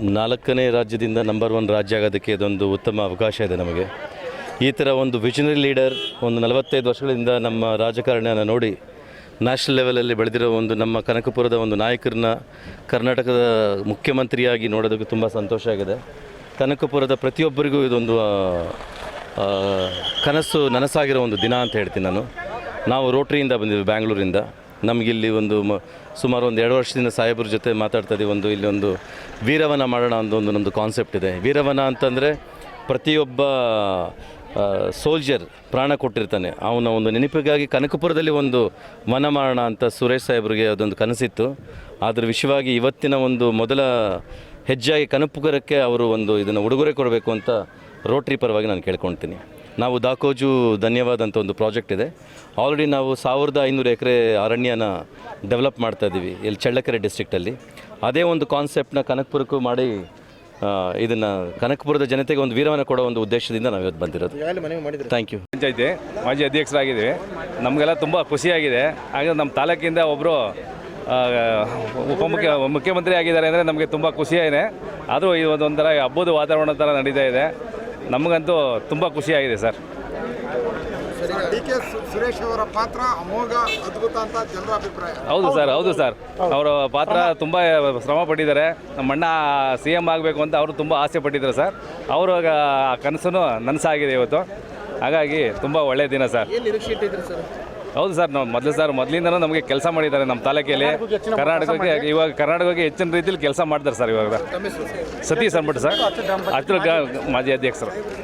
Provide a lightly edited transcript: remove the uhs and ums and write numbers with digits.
4ನೇ ರಾಜ್ಯದಿಂದ ನಂಬರ್ 1 ರಾಜ್ಯ ಆಗೋದಕ್ಕೆ ಇದೊಂದು ಉತ್ತಮ ಅವಕಾಶ ಇದೆ ನಮಗೆ. ಈ ಥರ ಒಂದು ವಿಷನರಿ ಲೀಡರ್ ಒಂದು 45 ವರ್ಷಗಳಿಂದ ನಮ್ಮ ರಾಜಕಾರಣನ ನೋಡಿ ನ್ಯಾಷನಲ್ ಲೆವೆಲಲ್ಲಿ ಬೆಳೆದಿರೋ ಒಂದು ನಮ್ಮ ಕನಕಪುರದ ಒಂದು ನಾಯಕರನ್ನ ಕರ್ನಾಟಕದ ಮುಖ್ಯಮಂತ್ರಿಯಾಗಿ ನೋಡೋದಕ್ಕೆ ತುಂಬ ಸಂತೋಷ ಆಗಿದೆ. ಕನಕಪುರದ ಪ್ರತಿಯೊಬ್ಬರಿಗೂ ಇದೊಂದು ಕನಸು ನನಸಾಗಿರೋ ಒಂದು ದಿನ ಅಂತ ಹೇಳ್ತೀನಿ ನಾನು. ನಾವು ರೋಟ್ರಿಯಿಂದ ಬಂದಿದ್ವಿ, ಬ್ಯಾಂಗ್ಳೂರಿಂದ. ನಮಗಿಲ್ಲಿ ಒಂದು ಸುಮಾರು 2 ವರ್ಷದಿಂದ ಸಾಹೇಬ್ರ ಜೊತೆ ಮಾತಾಡ್ತಾ ಇದ್ದೀವಿ. ಇಲ್ಲಿ ಒಂದು ವೀರವನ ಮಾಡೋಣ ಅಂತ ನಮ್ಮದು ಕಾನ್ಸೆಪ್ಟ್ ಇದೆ. ವೀರವನ ಅಂತಂದರೆ ಪ್ರತಿಯೊಬ್ಬ ಸೋಲ್ಜರ್ ಪ್ರಾಣ ಕೊಟ್ಟಿರ್ತಾನೆ, ಅವನ ಒಂದು ನೆನಪಿಗಾಗಿ ಕನಕಪುರದಲ್ಲಿ ಒಂದು ವನ ಮಾಡೋಣ ಅಂತ ಸುರೇಶ್ ಸಾಹೇಬ್ರಿಗೆ ಅದೊಂದು ಕನಸಿತ್ತು. ಅದರ ವಿಷಯವಾಗಿ ಇವತ್ತಿನ ಒಂದು ಮೊದಲ ಹೆಜ್ಜೆಯಾಗಿ ಕನಕಪುರಕ್ಕೆ ಅವರು ಒಂದು ಇದನ್ನು ಉಡುಗೊರೆ ಕೊಡಬೇಕು ಅಂತ ರೋಟ್ರಿ ಪರವಾಗಿ ನಾನು ಕೇಳ್ಕೊಳ್ತೀನಿ. ನಾವು ದಾಕೋಜು ಧನ್ಯವಾದ ಅಂತ ಒಂದು ಪ್ರಾಜೆಕ್ಟ್ ಇದೆ. ಆಲ್ರೆಡಿ ನಾವು 1500 ಎಕರೆ ಅರಣ್ಯನ ಡೆವಲಪ್ ಮಾಡ್ತಾಯಿದ್ದೀವಿ ಇಲ್ಲಿ ಚಳ್ಳಕೆರೆ ಡಿಸ್ಟ್ರಿಕ್ಟಲ್ಲಿ. ಅದೇ ಒಂದು ಕಾನ್ಸೆಪ್ಟನ್ನ ಕನಕಪುರಕ್ಕೂ ಮಾಡಿ ಇದನ್ನು ಕನಕಪುರದ ಜನತೆಗೆ ಒಂದು ವೀರವನ ಕೊಡೋ ಒಂದು ಉದ್ದೇಶದಿಂದ ನಾವು ಇವತ್ತು ಬಂದಿರೋದು. Thank you. ಪಂಚಾಯತಿ ಮಾಜಿ ಅಧ್ಯಕ್ಷರಾಗಿದ್ದೀವಿ. ನಮಗೆಲ್ಲ ತುಂಬ ಖುಷಿಯಾಗಿದೆ. ಹಾಗೆ ನಮ್ಮ ತಾಲೂಕಿಂದ ಒಬ್ಬರು ಮುಖ್ಯಮಂತ್ರಿ ಆಗಿದ್ದಾರೆ ಅಂದರೆ ನಮಗೆ ತುಂಬ ಖುಷಿಯಾಗಿದೆ. ಆದರೂ ಈ ಒಂಥರ ಹಬ್ಬದ ವಾತಾವರಣ ಥರ ನಡೀತಾ ಇದೆ. ನಮಗಂತೂ ತುಂಬ ಖುಷಿಯಾಗಿದೆ ಸರ್. ಡಿ.ಕೆ. ಸುರೇಶ್ ಅವರ ಪಾತ್ರ ಅಮೋಘ, ಅದ್ಭುತ ಅಂತ ಜನರ ಅಭಿಪ್ರಾಯ. ಹೌದು ಸರ್ ಅವರ ಪಾತ್ರ ತುಂಬ ಶ್ರಮ ಪಟ್ಟಿದ್ದಾರೆ. ನಮ್ಮ ಅಣ್ಣ CM ಆಗಬೇಕು ಅಂತ ಅವರು ತುಂಬ ಆಸೆ ಪಟ್ಟಿದ್ದಾರೆ ಸರ್. ಅವರು ಕನಸನ್ನು ನನಸಾಗಿದೆ ಇವತ್ತು. ಹಾಗಾಗಿ ತುಂಬ ಒಳ್ಳೆಯ ದಿನ ಸರ್. ಹೌದು ಸರ್, ನಾವು ಮೊದಲಿಂದನೂ ನಮಗೆ ಕೆಲಸ ಮಾಡಿದ್ದಾರೆ ನಮ್ಮ ತಾಲೂಕಿಯಲ್ಲಿ. ಕರ್ನಾಟಕಕ್ಕೆ ಹೆಚ್ಚಿನ ರೀತಿಯಲ್ಲಿ ಕೆಲಸ ಮಾಡ್ತಾರೆ ಸರ್. ಇವಾಗ ಸತೀಶ್ ಅಂದ್ಬಿಟ್ಟು ಸರ್, ಮಾಜಿ ಅಧ್ಯಕ್ಷರು.